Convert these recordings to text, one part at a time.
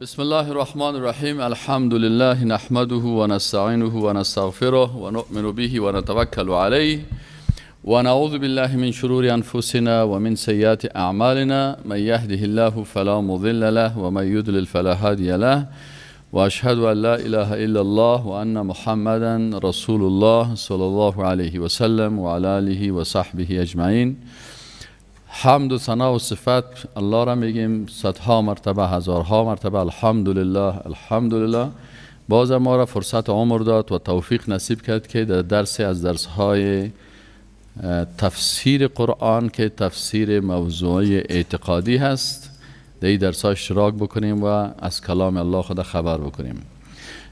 بسم الله الرحمن الرحيم. الحمد لله نحمده ونستعينه ونستغفره ونؤمن به ونتوكل عليه ونعوذ بالله من شرور أنفسنا ومن سيئات أعمالنا. من يهده الله فلا مضل له ومن يضلل فلا هادي له وأشهد أن لا إله إلا الله وأن محمدا رسول الله صلى الله عليه وسلم وعلى آله وصحبه أجمعين. حمد و ثنا و صفت الله را میگیم صدها مرتبه هزارها مرتبه. الحمدلله باز ما را فرصت عمر داد و توفیق نصیب کرد که در درسی از درسهای تفسیر قرآن که تفسیر موضوعی اعتقادی هست در این درس ها اشتراک بکنیم و از کلام الله خود خبر بکنیم.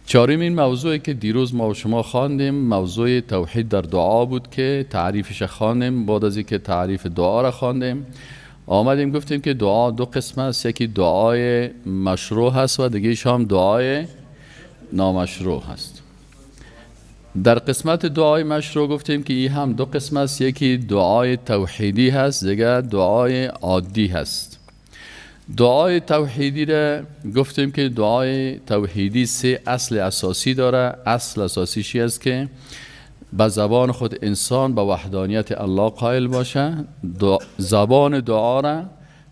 چهارم این موضوعی که دیروز ما و شما خواندیم موضوع توحید در دعا بود که تعریفش خواندیم. بعد از اینکه تعریف دعا را خواندیم آمدیم گفتیم که دعا دو قسم است، یکی دعای مشروع هست و دیگه هم دعای نامشروع هست. در قسمت دعای مشروع گفتیم که این هم دو قسم است، یکی دعای توحیدی هست دیگه دعای عادی هست. دعای توحیدی را گفتیم که دعای توحیدی سه اصل اساسی داره. اصل اساسیش است که به زبان خود انسان به وحدانیت الله قائل باشه، زبان دعا را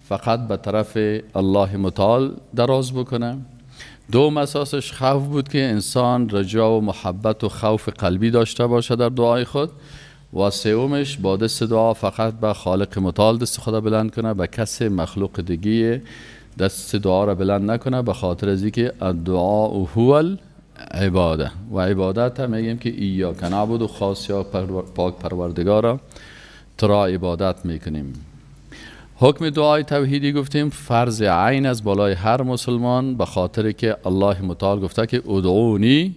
فقط به طرف الله متعال دراز بکنه. دوم اساسش خوف بود که انسان رجا و محبت و خوف قلبی داشته باشه در دعای خود. و سومش با دست دعا فقط به خالق متعال دست خدا بلند کنه، به کس مخلوق دیگه دست دعا را بلند نکنه، به خاطر از اینکه الدعاء هو العباده و عبادت هم میگیم که ایاک نعبد و خاص یا پاک پروردگارا ترا عبادت میکنیم. حکم دعای توحیدی گفتیم فرض عین از بالای هر مسلمان، به خاطر که الله متعال گفته که ادعونی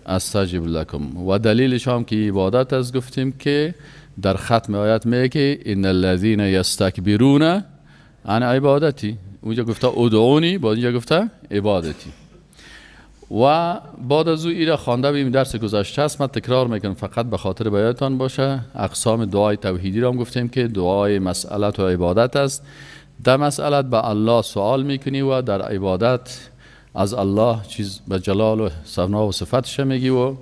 استجب لکم و دلیلش هم که عبادت است. گفتیم که در ختم آیت میگه که ان الذين یستکبرون عن عبادتی، اونجا گفته ادعونی با اینجا گفته عبادتی. و بعد از او ایره خوانده بیم درس گذشته است، من تکرار میکنم فقط به خاطر بیانتان باشه. اقسام دعای توحیدی را هم گفتیم که دعای مسئلت و عبادت است. در مسئلت به الله سوال میکنی و در عبادت از الله چیز به جلال و ثنا و صفتش میگی و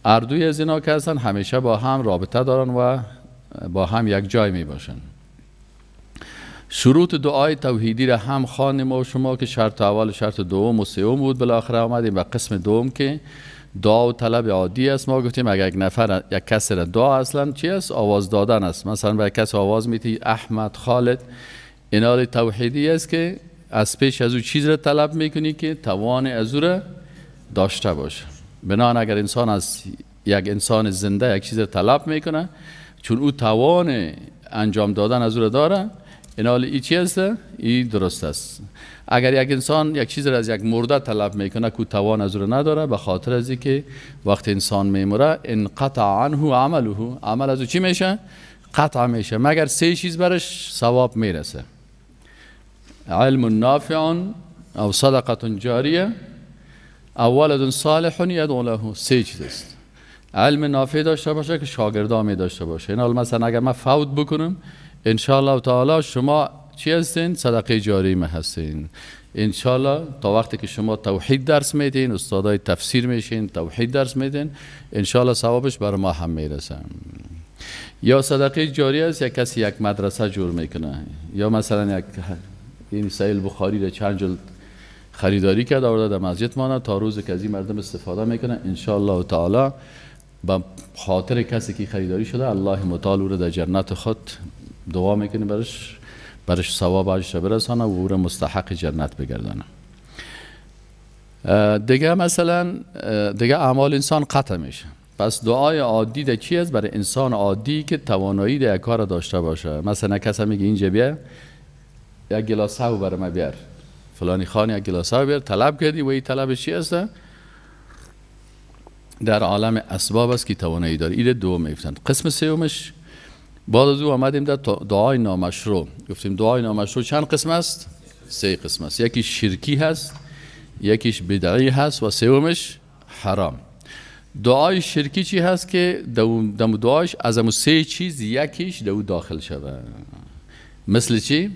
اردوی از اینا که هستن همیشه با هم رابطه دارن و با هم یک جای می باشن. شروط دعای توحیدی را هم خواندیم و شما که شرط اول شرط دوم و سوم بود. بالاخره آمدیم به قسم دوم که دعا و طلب عادی است. ما گفتیم اگر یک نفر یک کس را دعا اصلا چی است؟ آواز دادن است. مثلا به کس آواز میتی احمد، خالد، اینال توحیدی است که از پیش از او چیز را طلب میکنی که توان از او را داشته باشه. بنابراین اگر انسان از یک انسان زنده یک چیز را طلب میکنه چون او توان انجام دادن از او را داره، اینال ای چی است؟ ای درست است. اگر یک انسان یک چیز را از یک مرده طلب میکنه که توان از او را نداره، به خاطر از اینکه وقت انسان میمره انقطع عنه عمله، عمل از او چی میشه؟ قطع میشه، مگر سه چیز برش ثواب میرسه: علم نافع او صدقه جاریه او ولد صالح یدعو له. سه چیز است. علم نافع داشته باشه که شاگردان داشته باشه. این حال مثلا اگر من فوت بکنم ان شاء الله تعالی شما چی هستین؟ صدقه جاری ما هستین. ان شاء الله تا وقتی که شما توحید درس میدین، استادای تفسیر میشین، توحید درس میدین، ان شاء الله ثوابش بر ما هم میرسه. یا صدقه جاری است یک کسی یک مدرسه جور میکنه، یا مثلا یک این صحیح بخاری را چند جلد خریداری کرد آورده در مسجد مانه تا روز که از این مردم استفاده میکنه. ان شاء الله تعالی با خاطر کسی که خریداری شده الله متعال او را در جنت خود دعا میکنه برش ثواب اجرش برسانه و او را مستحق جنت بگردانه. دیگه مثلا دیگه اعمال انسان قطع میشه. پس دعای عادی ده چی است؟ برای انسان عادی که توانایی ده یک کار داشته باشه. مثلا کسی میگه اینجا بیا یک گلاس آب برای ما بیار، فلانی خان یک گلاس آب بیار، طلب کردی و این طلب چی است؟ در عالم اسباب است که توانایی داری. این دو میفتند. قسم سومش بعد از او آمدیم در دعای نامشروع. گفتیم دعای نامشروع چند قسم است؟ سه قسم است. یکیش شرکی هست، یکیش بدعی هست و سومش حرام. دعای شرکی چی هست که دم دعایش از همون سه چیز یکیش دو داخل شده. مثل چی؟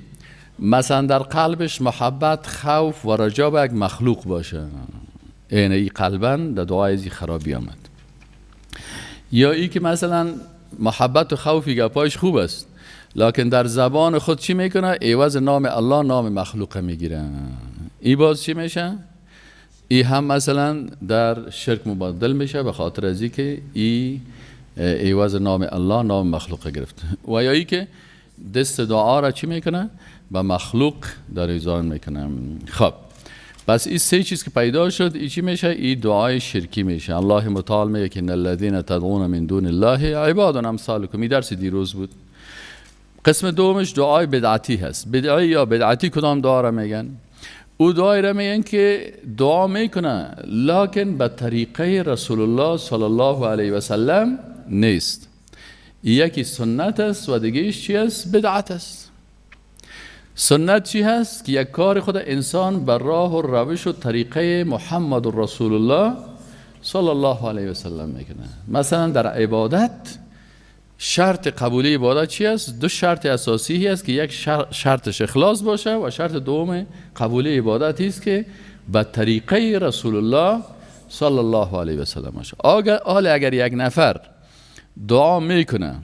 مثلا در قلبش محبت، خوف و رجا به یک مخلوق باشه، این ای قلبا در دعای ازی خرابی آمد. یا ای که مثلا محبت و خوفی گپایش خوب است، لکن در زبان خود چی میکنه؟ عوض نام الله نام مخلوق میگیره. ای باز چی میشه؟ ای هم مثلا در شرک مبدل میشه به خاطر ازی که ای عوض نام الله نام مخلوق گرفته. و یا ای که دست دعا را چی میکنه؟ به مخلوق در ایزان میکنه. خب پس این سه چیز که پیدا شد، ای چی میشه؟ ای دعای شرکی میشه. الله متعال میگه که ان الذين تدعون من دون الله عباد امثالكم. این درس دیروز بود. قسم دومش دعای بدعتی هست. بدعی یا بدعتی کدام دعا را میگن؟ او دعای را میگن که دعا میکنه لکن به طریقه رسول الله صلی الله علیه و سلم نیست. یکی سنت است و دیگهش چی است؟ بدعت است. سنت چی هست؟ که یک کار خود انسان بر راه و روش و طریقه محمد رسول الله صلی الله علیه و سلم میکنه. مثلا در عبادت شرط قبولی عبادت چی است؟ دو شرط اساسی هست که یک شرطش اخلاص باشه و شرط دوم قبولی عبادت است که به طریقه رسول الله صلی الله علیه و سلم باشه. اگر یک نفر دعا میکنه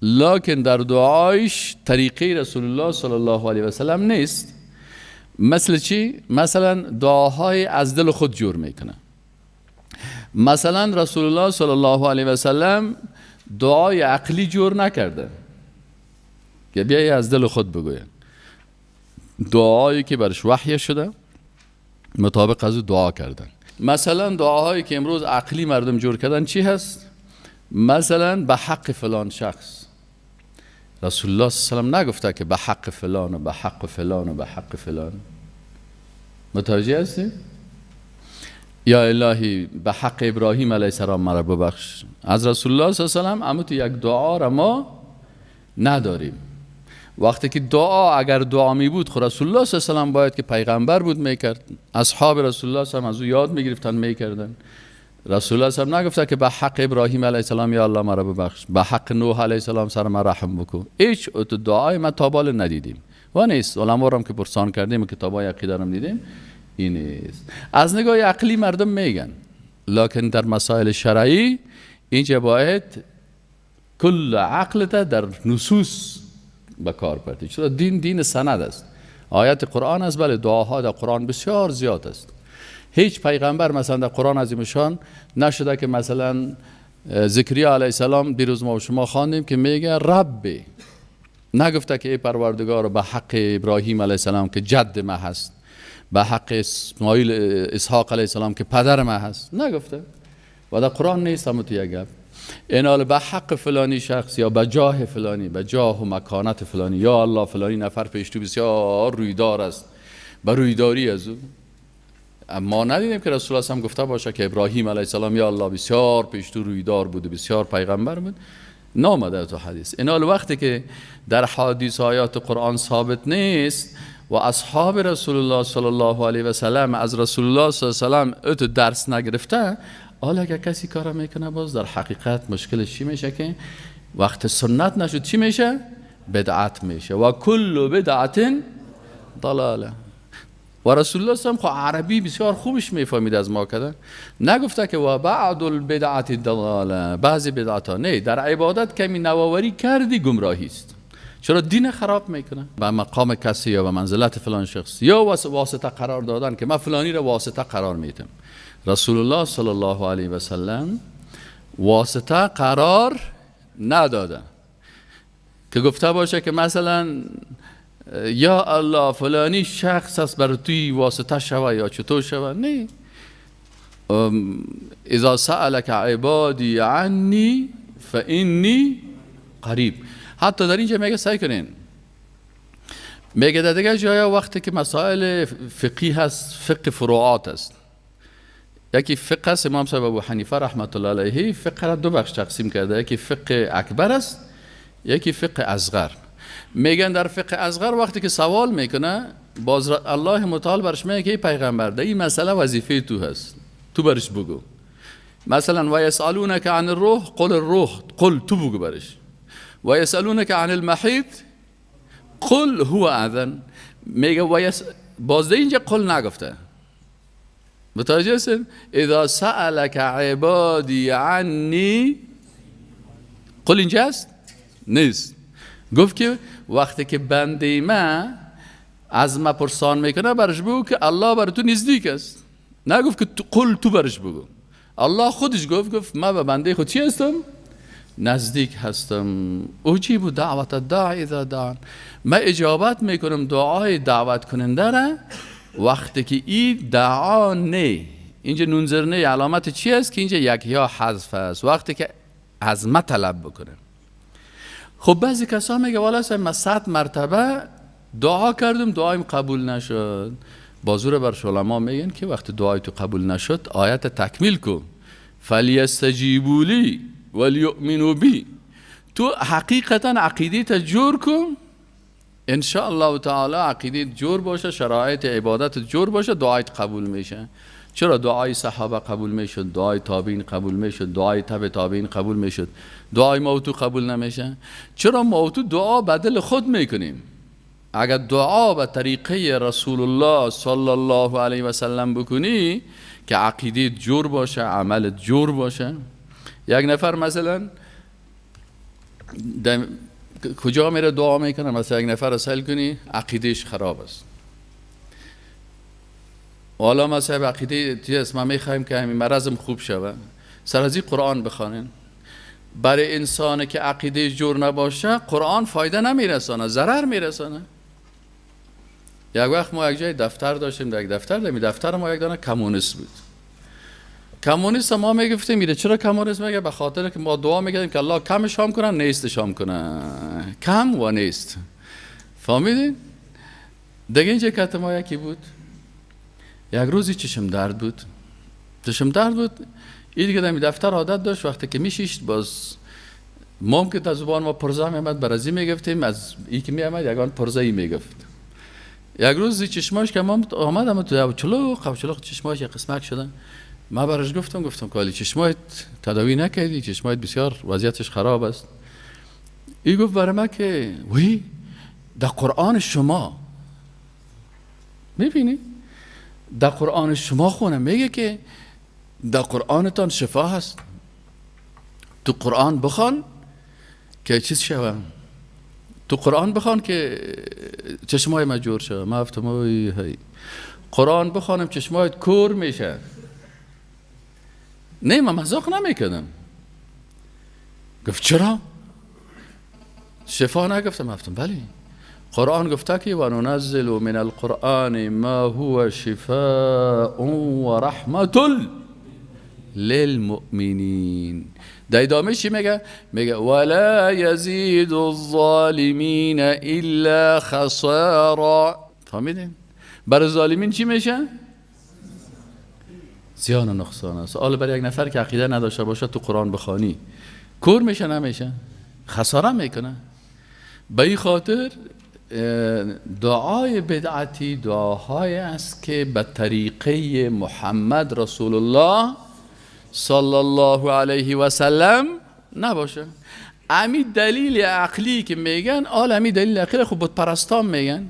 لکن در دعایش طریقه رسول الله صلی الله علیه و سلم نیست، مثل چی؟ مثلا دعاهای از دل خود جور میکنه. مثلا رسول الله صلی الله علیه و سلم دعای عقلی جور نکرده که بیایی از دل خود بگوید، دعایی که برش وحی شده مطابق از دعا کردن. مثلا دعاهایی که امروز عقلی مردم جور کردن چی هست؟ مثلا به حق فلان شخص. رسول الله صلی الله علیه و سلم نگفته که به حق فلان و به حق فلان و به حق فلان. متوجه هستی؟ یا الهی به حق ابراهیم علیه السلام مرا ببخش. از رسول الله صلی الله علیه و سلم اما تو یک دعا را ما نداریم. وقتی که دعا اگر دعا می بود خود رسول الله صلی الله علیه و سلم باید که پیغمبر بود میکرد، اصحاب رسول الله صلی الله علیه و سلم از او یاد میگرفتن میکردن. رسول الله صلی الله علیه و سلم نگفته که به حق ابراهیم علیه السلام یا الله مرا ببخش، به حق نوح علیه السلام سر ما رحم بکن. هیچ دعای ما تا بالا ندیدیم و نیست. علما را که پرسان کردیم و کتابای عقیده را دیدیم این نیست. از نگاه عقلی مردم میگن، لکن در مسائل شرعی اینجا باید کل عقلت در نصوص بکار بردی. چرا دین سند است، آیات قرآن است. بله دعاها در قرآن بسیار زیاد است. هیچ پیغمبر مثلا در قرآن عظیم شان نشده که مثلا زکریا علیه السلام دیروز ما و شما خواندیم که میگه رب، نگفته که ای پروردگار به حق ابراهیم علیه السلام که جد ما هست، به حق اسماعیل اسحاق علیه السلام که پدر ما هست، نگفته و در قرآن نیست. هم تو یک گپ اینال به حق فلانی شخص یا به جاه فلانی، به جاه و مکانت فلانی، یا الله فلانی نفر پیش تو بسیار رویدار است، به رویداری از او. ما ندیدیم که رسول الله هم گفته باشه که ابراهیم علیه السلام یا الله بسیار پیش تو رویدار بود، بسیار پیغمبر بود. نامده تو حدیث. اینال وقتی که در حدیث آیات قرآن ثابت نیست و اصحاب رسول الله صلی الله علیه و سلم از رسول الله صلی الله علیه و سلم ات درس نگرفته، حالا اگر کسی کارا میکنه باز در حقیقت مشکلش چی میشه که وقت سنت نشد چی میشه؟ بدعت میشه. و کل بدعت ضلاله. و رسول الله صلی الله علیه و سلم عربی بسیار خوبش میفهمید از ما کده، نگفته که و بعد البدعت ضلاله، بعضی بدعت ها نه. در عبادت کمی نوآوری کردی گمراهی است. چرا دین خراب میکنه؟ به مقام کسی یا به منزلت فلان شخص یا واسطه قرار دادن که من فلانی را واسطه قرار میدم. رسول الله صلی الله علیه و سلم واسطه قرار نداده که گفته باشه که مثلا یا الله فلانی شخص است بر توی واسطه شوه یا چطور شوه. نه. اذا سألك عبادی عنی فانی قریب. حتی در اینجا میگه سعی کنین، میگه در دیگه جایا وقتی که مسائل فقهی هست، فقه فروعات است. یکی فقه است، امام صاحب ابو حنیفه رحمت الله علیه فقه را دو بخش تقسیم کرده، یکی فقه اکبر است، یکی فقه اصغر. میگن در فقه اصغر وقتی که سوال میکنه باز الله متعال برش میگه که پیغمبر ده این مسئله وظیفه تو هست، تو برش بگو. مثلا و یسالونک عن الروح قل الروح، قل تو بگو برش. و یسالونک عن المحیط قل هو اذن. میگه بازده اینجا قل نگفته. متوجه هستین؟ اذا سألك عبادی عنی، قل اینجا است؟ نیست. گفت که وقتی که بنده من از ما پرسان میکنه برش بگو که الله بر تو نزدیک است. نگفت که قل تو برش بگو. الله خودش گفت من به بنده خود چی هستم؟ نزدیک هستم. اجیب دعوت الداعی اذا دعان. من اجابت میکنم دعای دعوت کننده را وقتی که این دعا نه. اینجا نونزرنه علامت چی است؟ که اینجا یک یا حذف است، وقتی که از ما طلب بکنه. خب بعضی کسا میگه والا من 100 مرتبه دعا کردم دعایم قبول نشد. بازور بر علما میگن که وقتی دعای تو قبول نشد آیت تکمیل کن، فلیستجیبوا لی ولیؤمنوا بی. تو حقیقتا عقیده تا جور کن، ان شاء الله تعالی عقیده جور باشه، شرایط عبادت جور باشه، دعایت قبول میشه. چرا دعای صحابه قبول میشد، دعای تابعین قبول میشد، دعای تبع تابعین قبول میشد، دعای ما تو قبول نمیشه؟ چرا ما تو دعا بدل خود میکنیم؟ اگر دعا به طریقه رسول الله صلی الله علیه و سلم بکنی که عقیده جور باشه، عمل جور باشه. یک نفر مثلا کجا میره دعا میکنه؟ مثلا یک نفر سال کنی عقیدهش خراب است، حالا ما صاحب عقیده تیست ما میخوایم که همین مرضم خوب شوه، سر از این قرآن بخوانین. برای انسان که عقیده جور نباشه قرآن فایده نمیرسانه، ضرر میرسانه. یک وقت ما یک جای دفتر داشتیم، در یک دفتر ما یک دانه کمونیست بود. کمونیست ما میگفتیم میره. چرا کمونیست؟ میگه به خاطر که ما دعا میکردیم که الله کم شام کنه نیست شام کنه، کم و نیست. فهمیدین؟ دیگه اینجا کت ما یکی بود، یک روزی چشم درد بود. این دیگه در دفتر عادت داشت وقتی که میشیشت باز ممکن تا زبان ما پرزه میامد برازی میگفتیم، از ای که میامد یگان پرزه ای میگفت. یک روزی چشماش که آمد اما تو چلوق چشماش یک قسمت شدن. ما برش گفتم که چشمایت تداوی نکردی، چشمایت بسیار وضعیتش خراب است. ای گفت برای ما که وی در قرآن شما میبینی؟ در قرآن شما خونه میگه که در قرآنتان شفا هست. تو قرآن بخوان که چیز شوه، تو قرآن بخوان که چشمای مجور شوه. ما گفتم هی قرآن بخوانم چشمایت کور میشه. نه من مذاق نمیکردم. گفت چرا؟ شفا نگفتم. گفتم بلی قرآن گفته که و ننزل من القرآن ما هو شفاء و رحمت للمؤمنین. در ادامه چی میگه؟ میگه ولا یزید الظالمین الا خسارا. فهمیدین؟ برای ظالمین چی میشه؟ زیان و نقصان است. حالا برای یک نفر که عقیده نداشته باشه تو قرآن بخوانی کور میشه نمیشه؟ خساره میکنه. به این خاطر دعای بدعتی دعاهای است که به طریقه محمد رسول الله صلی الله علیه و سلم نباشه. امی دلیل عقلی که میگن امی دلیل عقلی خب بت پرستان میگن.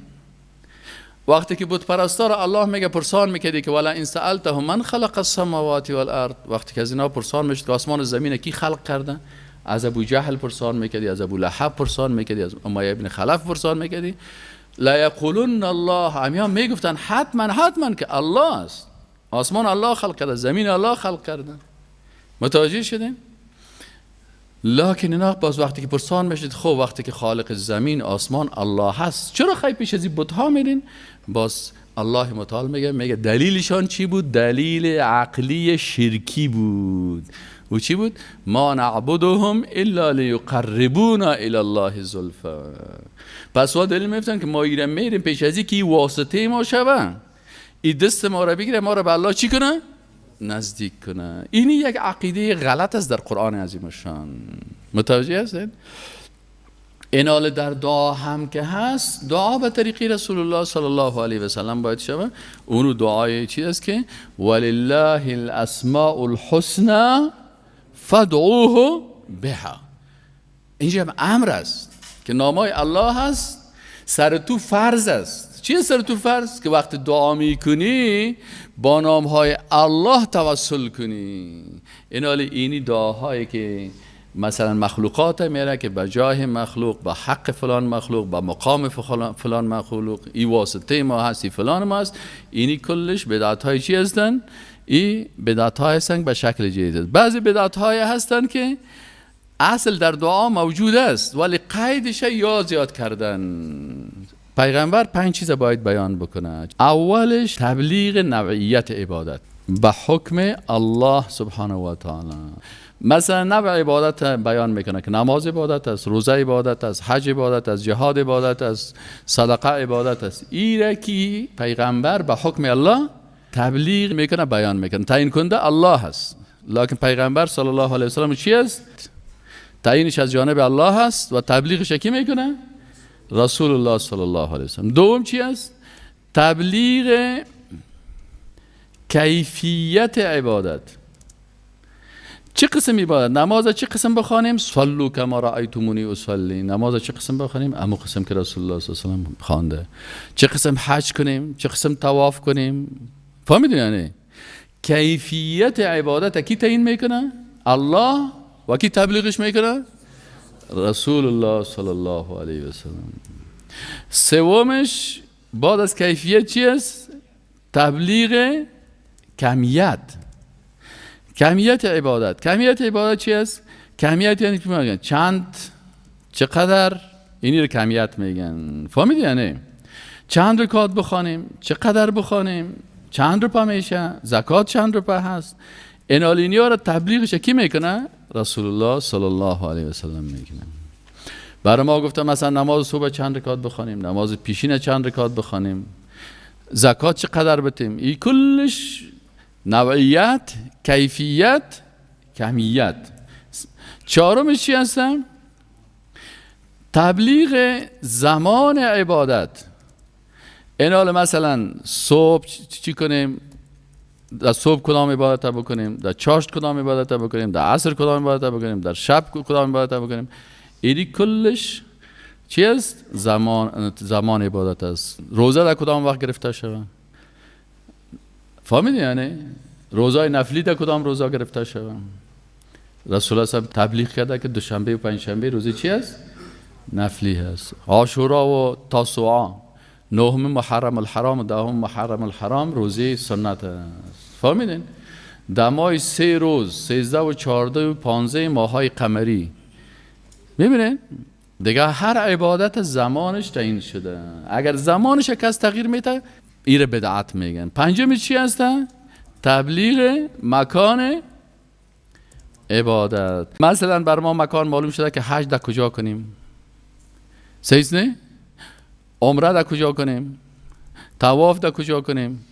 وقتی که بت پرستا را الله میگه پرسان میکردی که ولا ان سألتهم من خلق السماوات والارض، وقتی که از اینا پرسان میشد که آسمان و زمین کی خلق کرده، از ابو جهل پرسان میکردی، از ابو لهب پرسان میکردی، از امیه ابن خلف پرسان میکردی. لا یقولون الله، همیا میگفتن حتما که الله است. آسمان الله خلق کرده، زمین الله خلق کرده. متوجه شدین؟ لکن اینا باز وقتی که پرسان میشید خب وقتی که خالق زمین آسمان الله هست چرا خیلی پیش از این بت ها میرین؟ باز الله متعال میگه دلیلشان چی بود؟ دلیل عقلی شرکی بود. و چی بود؟ ما نعبدهم الا لیقربونا الی الله زلفا. پس وا دلیل میفتن که ما میریم پیش از این که واسطه ما شوه، این دست ما را بگیره ما را به الله چی کنه؟ نزدیک کنه. اینی یک عقیده غلط است در قرآن عظیم شان. متوجه هستید؟ این حال در دعا هم که هست، دعا به طریق رسول الله صلی الله علیه و سلم باید شود. اونو دعای چیز است که ولله الاسماء الحسنى فادعوه بها. اینجا امر است که نامای الله هست، سر تو فرض است. چیه سر تو فرض؟ که وقت دعا میکنی با نامهای الله توسل کنی. این حال اینی دعاهایی که مثلا مخلوقات میره که به جاه مخلوق، به حق فلان مخلوق، به مقام فلان مخلوق، ای واسطه ما هست، ای فلان ما هست، اینی کلش بدعت های چی هستن؟ ای بدعت های هستن به شکل جدید است. بعضی بدعت های هستن که اصل در دعا موجود است ولی قیدش یا زیاد کردن. پیغمبر 5 چیز باید بیان بکنه. اولش تبلیغ نوعیت عبادت به حکم الله سبحانه و تعالی. مثلا نوع عبادت بیان میکنه که نماز عبادت است، روزه عبادت است، حج عبادت است، جهاد عبادت است، صدقه عبادت است. ایره که پیغمبر به حکم الله تبلیغ میکنه، بیان میکنه. تعیین کننده الله هست، لکن پیغمبر صلی الله علیه و سلم چی است؟ تعیینش از جانب الله هست و تبلیغش کی میکنه؟ رسول الله صلی الله علیه و سلم. دوم چی است؟ تبلیغ کیفیت عبادت. چه قسم عبادت؟ نماز چه قسم بخوانیم؟ صلوا کما رأیتمونی اصلی. نماز چه قسم بخوانیم؟ همون قسم که رسول الله صلی الله علیه و سلم خوانده. چه قسم حج کنیم؟ چه قسم طواف کنیم؟ فهمیدین یعنی؟ کیفیت عبادت کی تعیین میکنه؟ الله. و کی تبلیغش میکنه؟ رسول الله صلی الله علیه و سلم. سومش بعد از کیفیت چی است؟ تبلیغ کمیت. کمیت عبادت. کمیت عبادت چی است؟ کمیت یعنی چی میگن؟ چند، چقدر، اینی رو کمیت میگن. فهمیدی یعنی؟ چند رکعت بخوانیم، چقدر بخوانیم، چند روپا میشه، زکات چند روپا هست. این آلینیا رو تبلیغش کی میکنه؟ رسول الله صلی الله علیه و سلم میکنه. برای ما گفتم مثلا نماز صبح چند رکعت بخوانیم، نماز پیشین چند رکعت بخوانیم، زکات چقدر بدیم. این کلش نوعیت، کیفیت، کمیت. چهارمش چی هستم؟ تبلیغ زمان عبادت. این حال مثلا صبح چی کنیم؟ در صبح کدام عبادت بکنیم، در چاشت کدام عبادت بکنیم، در عصر کدام عبادت بکنیم، در شب کدام عبادت بکنیم. اینی کلش چی است؟ زمان عبادت است. روزه در کدام وقت گرفته شود؟ فهمیدی یعنی؟ روزای نفلی در کدام روزا گرفته شود؟ رسول الله تبلیغ کرده که دوشنبه و پنجشنبه روزی چی است؟ نفلی هست. عاشورا و تاسوعا، نهم محرم الحرام و دهم محرم الحرام روزی سنت است. فهمیدین؟ در ماه 3 روز، 13 و 14 و 15 ماهای قمری، میبینین؟ دیگه هر عبادت زمانش تعیین شده. اگر زمانش کس تغییر میده ایره بدعت میگن. پنجمی چی هسته؟ تبلیغ مکان عبادت. مثلا بر ما مکان معلوم شده که حج در کجا کنیم، صحیح نه؟ عمره در کجا کنیم، طواف در کجا کنیم.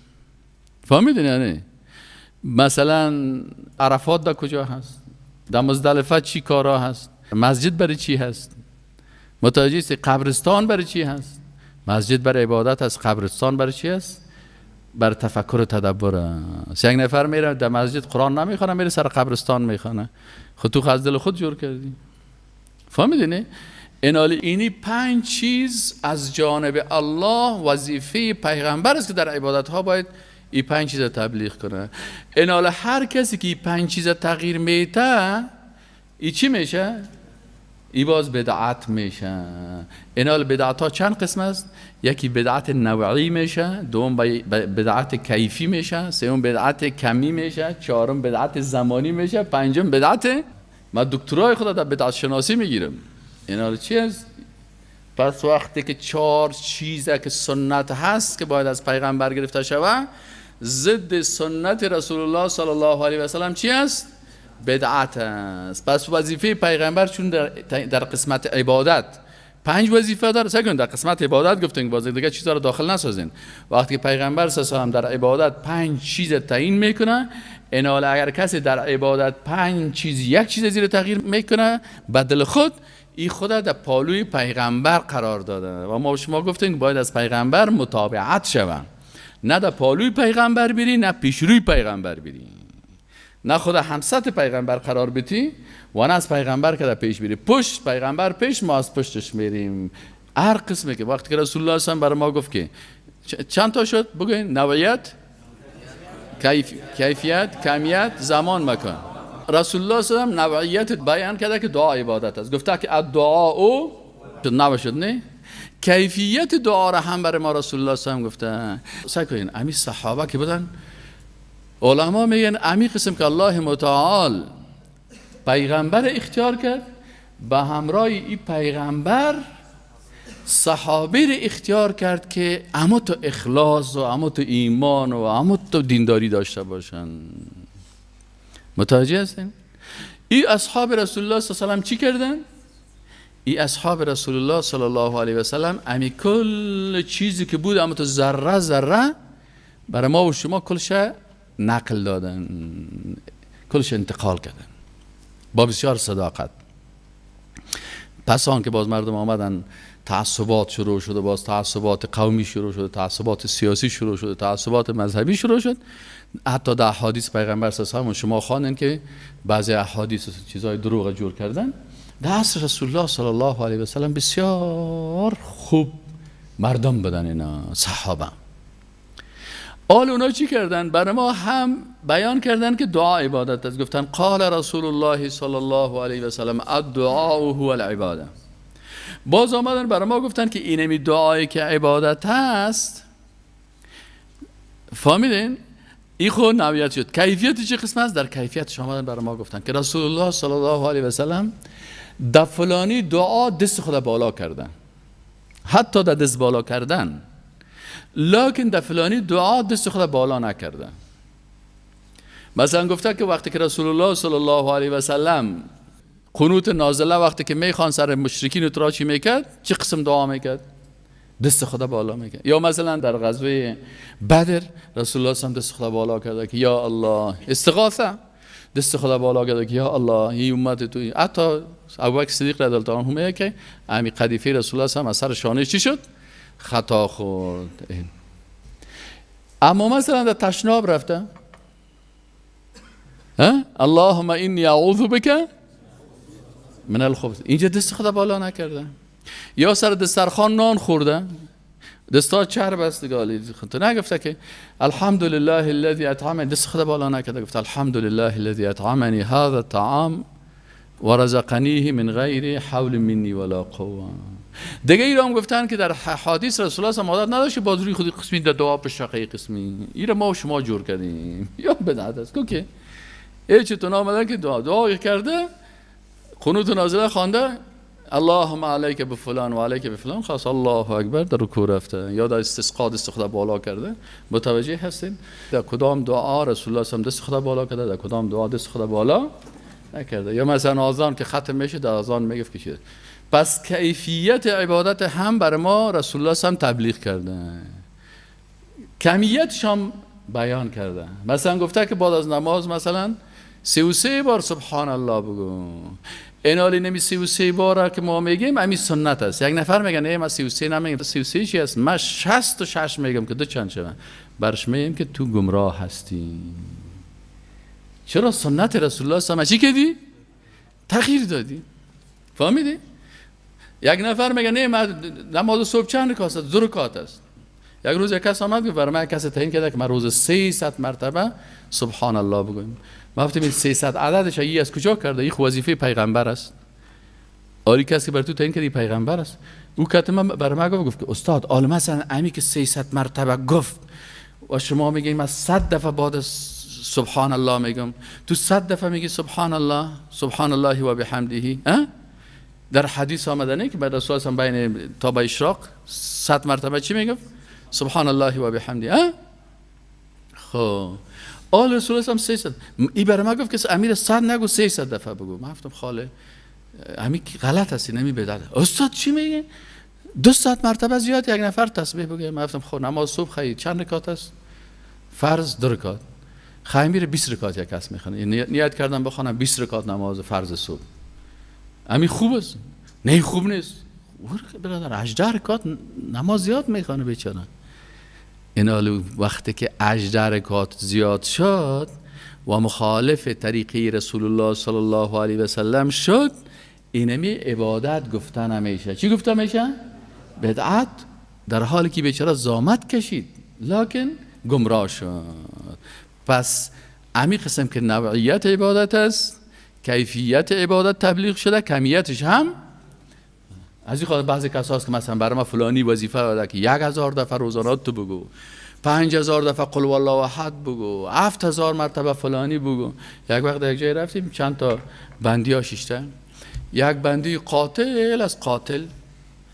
فهمیدین یعنی؟ مثلا عرفات در کجا هست، در مزدلفه چی کارا هست، مسجد برای چی هست، متوجه است؟ قبرستان برای چی هست؟ مسجد برای عبادت است، قبرستان برای چی هست؟ بر تفکر و تدبر است. یک نفر میره در مسجد قرآن نمیخونه، میره سر قبرستان میخونه. خود تو از دل خود جور کردی. فهمیدین؟ اینی 5 چیز از جانب الله وظیفه پیغمبر است که در عبادت ها باید این 5 چیز تبلیغ کنه. اینال هر کسی که این 5 چیز تغییر میده این چی میشه؟ این باز بدعت میشه. اینال بدعت ها چند قسم است؟ یکی بدعت نوعی میشه، دوم بدعت کیفی میشه، سوم بدعت کمی میشه، چهارم بدعت زمانی میشه، پنجم بدعت، من دکترای خدا در بدعت شناسی میگیرم. اینا چی است؟ پس وقتی که 4 چیزه که سنت هست که باید از پیغمبر گرفته شود، ضد سنت رسول الله صلی الله علیه و سلم چی است؟ بدعت است. پس وظیفه پیغمبر چون در قسمت عبادت 5 وظیفه داره، سگون در قسمت عبادت گفتیم، باز دیگه چیزا رو داخل نسازین. وقتی که پیغمبر صلی الله علیه و سلم در عبادت 5 چیز تعیین میکنه، اینال اگر کسی در عبادت 5 چیز یک چیز زیر تغییر میکنه، بدل خود این خدا در پالوی پیغمبر قرار داده و ما شما گفتیم باید از پیغمبر متابعت شوه، نه در پالوی پیغمبر بری نه پیشروی پیغمبر بری، نه خدا همسط پیغمبر قرار بدی و نه از پیغمبر که در پیش بری. پشت پیغمبر پیش، ما از پشتش میریم. هر قسمه که وقتی که رسول الله صلی الله علیه و آله برای ما گفت که چند تا شد بگوین؟ نوعیت، کیفیت، کمیت، زمان، مکان. رسول الله صلی الله علیه و آله نوعیت بیان کرده که دعا عبادت است. گفته که الدعاء او نوع شد، نه؟ کیفیت دعا را هم برای ما رسول الله صلی الله علیه و آله گفته. سعی امی صحابه که بودن، علما میگن امی قسم که الله متعال پیغمبر اختیار کرد، به همراه این پیغمبر صحابه را اختیار کرد که اما تو اخلاص و اما تو ایمان و اما تو دینداری داشته باشن. متوجه هستین؟ این اصحاب رسول الله صلی الله علیه و آله چی کردن؟ این اصحاب رسول الله صلی الله علیه و سلم امی کل چیزی که بود اما تو ذره ذره برای ما و شما کلش نقل دادن، کلش انتقال کردن با بسیار صداقت. پس آن که باز مردم آمدن، تعصبات شروع شده، باز تعصبات قومی شروع شده، تعصبات سیاسی شروع شده، تعصبات مذهبی شروع شد. حتی در احادیث پیغمبر صلی الله علیه و شما خواندن که بعضی احادیث چیزای دروغ جور کردن. در عصر رسول الله صلی الله علیه و سلم بسیار خوب مردم بدن اینا صحابه. آل اونا چی کردن؟ برای ما هم بیان کردن که دعا عبادت است. گفتن قال رسول الله صلی الله علیه و سلم الدعاء هو العباده. باز آمدن برای ما گفتن که اینمی دعایی که عبادت هست. فهمیدین؟ این خود نوعیت شد. کیفیت چه قسم است؟ در کیفیتش آمدن برای ما گفتن که رسول الله صلی الله علیه و سلم در فلانی دعا دست خود بالا کردن، حتی در دست بالا کردن، لکن در فلانی دعا دست خود بالا نکردن. مثلا گفته که وقتی که رسول الله صلی الله علیه و سلم قنوت نازله وقتی که میخوان سر مشرکین و ترا چی میکرد؟ چه قسم دعا میکرد؟ دست خدا بالا میکرد. یا مثلا در غزوه بدر رسول الله صلی دست خدا بالا کرده که یا الله، استغاثه، دست خدا بالا کرده که یا الله این امت تو. حتی ابوبکر صدیق رضی الله عنه میگه که امی قدیفه رسول الله صلی از سر شانه چی شد؟ خطا خورد. اما مثلا در تشناب رفته، اللهم اینی اعوذ بک من الخبث، اینجا دست خدا بالا نکرده. یا سر دسترخوان نان خورده، دستا چرب است دیگه، نگفته که الحمدلله الذی اطعمنی، دست خدا بالا نکرده، گفت الحمدلله الذی اطعمنی هذا الطعام ورزقنیه من غیر حول منی ولا قوه. دیگه ایرام گفتن که در حدیث رسول الله صلی الله علیه و نداشت بازوی خودی قسمی در دعا بشقه قسمی، این ما و شما جور کردیم. یا بدعت است که چطور آمدن که دعا کرده، قنوت نازله خوانده، اللهم علیک بفلان و علیک بفلان، خاص الله اکبر در رکوع رفته، یا در استسقا دست خدا بالا کرده. متوجه هستین در کدام دعا رسول الله صلی الله علیه و دست خدا بالا کرده، در کدام دعا دست خدا بالا نکرده. یا مثلا آذان که ختم میشه در آذان میگفت که چیه. پس کیفیت عبادت هم برای ما رسول الله صلی الله علیه و تبلیغ کرده، کمیتش هم بیان کرده. مثلا گفته که بعد از نماز مثلا 33 بار سبحان الله بگو. اینالی نمی 33 بار که ما میگیم امی سنت است. یک نفر میگه نه من 33 نمیگم، 33 چی است؟ من 66 میگم که دو چند شون. برش میگیم که تو گمراه هستی. چرا سنت رسول الله صلی الله علیه و چی کردی؟ تغییر دادی. فهمیدی؟ یک نفر میگه نه من نماز صبح چند رکعت است؟ 2 رکعت است. یک روز یک کس آمد که برای من کسی تعیین کرده که من روز 300 مرتبه سبحان الله بگویم. ما گفتیم این 300 عددش ای از کجا کرده؟ این وظیفه پیغمبر است. آری کسی بر تو تعیین کرده پیغمبر است. او کتم برای من گفت که استاد آل مثلا امی که 300 مرتبه گفت و شما میگین من 100 دفعه بعد سبحان الله میگم، تو 100 دفعه میگی سبحان الله، سبحان الله و بحمده. در حدیث آمده نه که بعد رسول الله بین تا به اشراق 100 مرتبه چی میگفت؟ سبحان الله و بحمده. خب آل رسول الله 300. ای برای ما گفت که امیر 100 نگو 300 دفعه بگو. من گفتم خاله امی غلط هستی نمی بدعت. استاد چی میگه؟ 200 مرتبه زیاد یک نفر تسبیح بگه. من گفتم خب نماز صبح خیلی چند رکعت است؟ فرض 2 رکعت. خیلی میره 20 رکعت یک کس میخونه. نیت کردم بخونم 20 رکعت نماز فرض صبح. امی خوب است؟ نه خوب نیست. برادر 18 رکعت نماز زیاد میخونه بیچاره. اینالو وقتی که 18 رکعت زیاد شد و مخالف طریقه رسول الله صلی الله علیه و سلم شد، اینمی عبادت گفتن همیشه چی گفته میشه؟ بدعت در حالی که بیچاره زحمت کشید لکن گمراه شد. پس امی قسم که نوعیت عبادت است، کیفیت عبادت تبلیغ شده، کمیتش هم از این خاطر بعضی کسا هست که مثلا برای ما فلانی وظیفه داده که 1000 دفعه روزانات تو بگو، 5000 دفعه قل والله احد بگو، 7000 مرتبه فلانی بگو. یک وقت یک جای رفتیم چند تا بندی ها شیشته، یک بندی قاتل از قاتل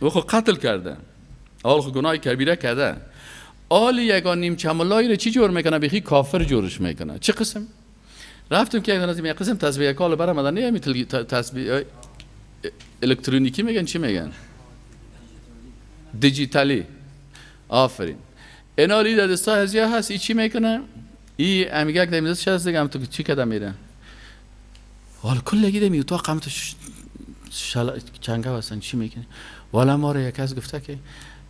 او خود قتل کرده، آل خود گناه کبیره کرده، آل یگان نیمچه ملایی رو چی جور میکنه؟ بخی کافر جورش میکنه. چه قسم؟ رفتم که یک قسم تسبیح کال برام دادن، نمی تسبیح الکترونیکی میگن، چی میگن؟ دیجیتالی. آفرین. اینالی در دستا هزیه هست، ای چی میکنه؟ ای امیگه که دمیزد شد دیگه، تو چی کده میره؟ والا کلگی دمی تو قامت چنگه هستن چی میکنه؟ والا ما رو یک کس گفته که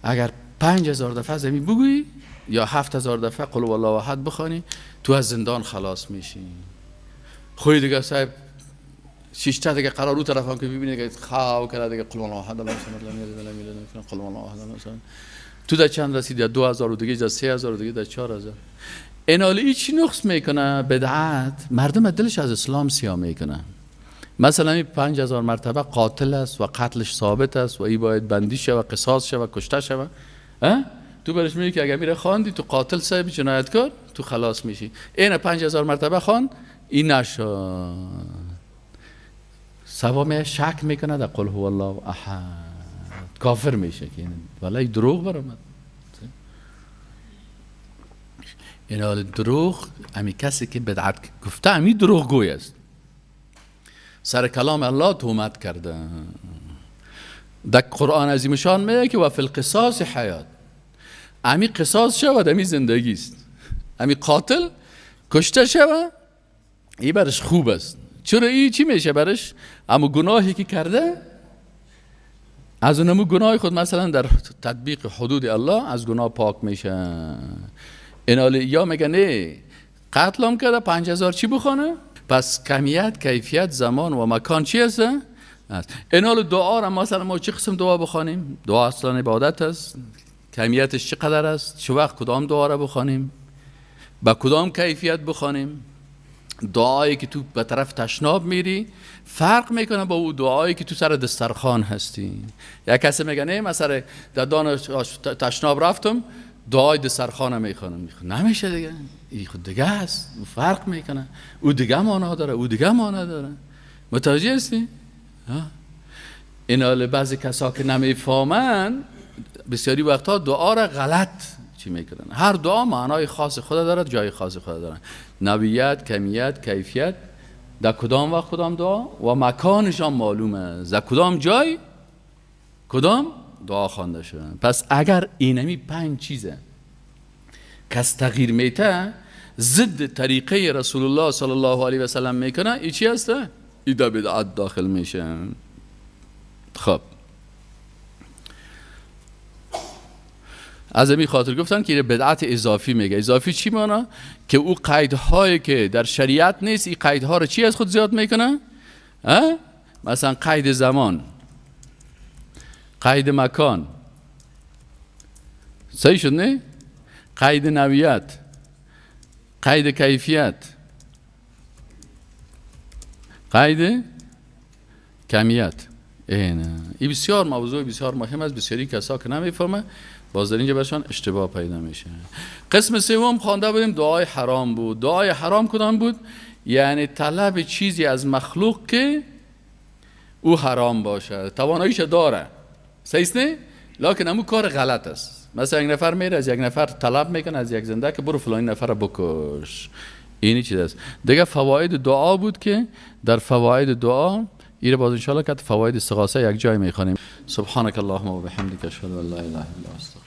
اگر 5000 دفعه زمین بگویی یا 7000 دفعه قل والله احد بخوانی تو از زندان خلاص میشی. خوی دیگه صاحب شیشته دیگه قرار رو طرف هم که ببینید که خواهو کرده دیگه قل والله احد الله صمد لم یلد ولم یولد قل والله احد الله صمد. تو در چند رسید؟ یا 2000 و دیگه در 3000 و دیگه در 4000. اینالی چی نقص میکنه؟ بدعت مردم دلش از اسلام سیاه میکنه. مثلا این 5000 مرتبه قاتل است و قتلش ثابت است و ای باید بندی شه و قصاص شه و کشته شه. تو برش میگی که اگر میره خواندی تو قاتل صاحب جنایتکار تو خلاص میشی. این 5000 مرتبه خواند این نشد. سوام شک میکنه در قل هو الله احد، کافر میشه که ولی دروغ برآمد. این حال دروغ امی کسی که بدعت گفته امی دروغ گوی است، سر کلام الله تهمت کرده. در قرآن عظیم شان میگه که و فی القصاص حیات، امی قصاص شود امی زندگی است. امی قاتل کشته شود ای برش خوب است. چرا ای چی میشه برش؟ اما گناهی که کرده از اونمو گناه خود مثلا در تطبیق حدود الله از گناه پاک میشه. اینالی یا میگه نه قتلم کرده 5000 چی بخونه؟ پس کمیت، کیفیت، زمان و مکان چی هست؟ اینال دعا را مثلا ما چه قسم دعا بخوانیم؟ دعا اصلا عبادت است. کمیتش چقدر است؟ چه وقت کدام دعا را بخوانیم؟ با کدام کیفیت بخوانیم؟ دعایی که تو به طرف تشناب میری فرق میکنه با اون دعایی که تو سر دسترخوان هستی. یک کسی میگه نه مثلا در دان تشناب رفتم دعای دسترخوان میخوانم، نمیشه دیگه، این خود دیگه است، فرق میکنه، او دیگه معنا داره، او دیگه معنا داره. متوجه هستی؟ اینا بعضی کسا که نمیفهمن بسیاری وقتا دعا را غلط چی میکنن. هر دعا معنای خاص خود داره، جای خاص خود داره. نوعیت، کمیت، کیفیت در کدام وقت کدام دعا و مکانش هم معلومه، در کدام جای کدام دعا خوانده شده. پس اگر اینمی 5 چیزه کس تغییر میته ضد طریقه رسول الله صلی الله علیه و سلم میکنه، ای چی هسته؟ ای در بدعت داخل میشه. خب از این خاطر گفتن که بدعت اضافی میگه. اضافی چی معنی؟ که او قیدهایی که در شریعت نیست این قیدها رو چی از خود زیاد میکنه؟ مثلا قید زمان، قید مکان، صحیح شد نه؟ قید نوعیت، قید کیفیت، قید کمیت. این بسیار موضوع بسیار مهم است. بسیاری کسا که نمیفهمه باز در اینجا برشان اشتباه پیدا میشه. قسم سوم خوانده بودیم دعای حرام بود. دعای حرام کدام بود؟ یعنی طلب چیزی از مخلوق که او حرام باشه، تواناییش داره، صحیح نه؟ لکن همون کار غلط است. مثلا یک نفر میره از یک نفر طلب میکنه از یک زنده که برو فلانی نفر رو بکش. اینی چیز است. دیگه فواید دعا بود که در فواید دعا ایره باز انشاءالله که فواید استغاثه یک جای میخوانیم. سبحانك اللهم و بحمدک اشهد ان لا اله الا انت.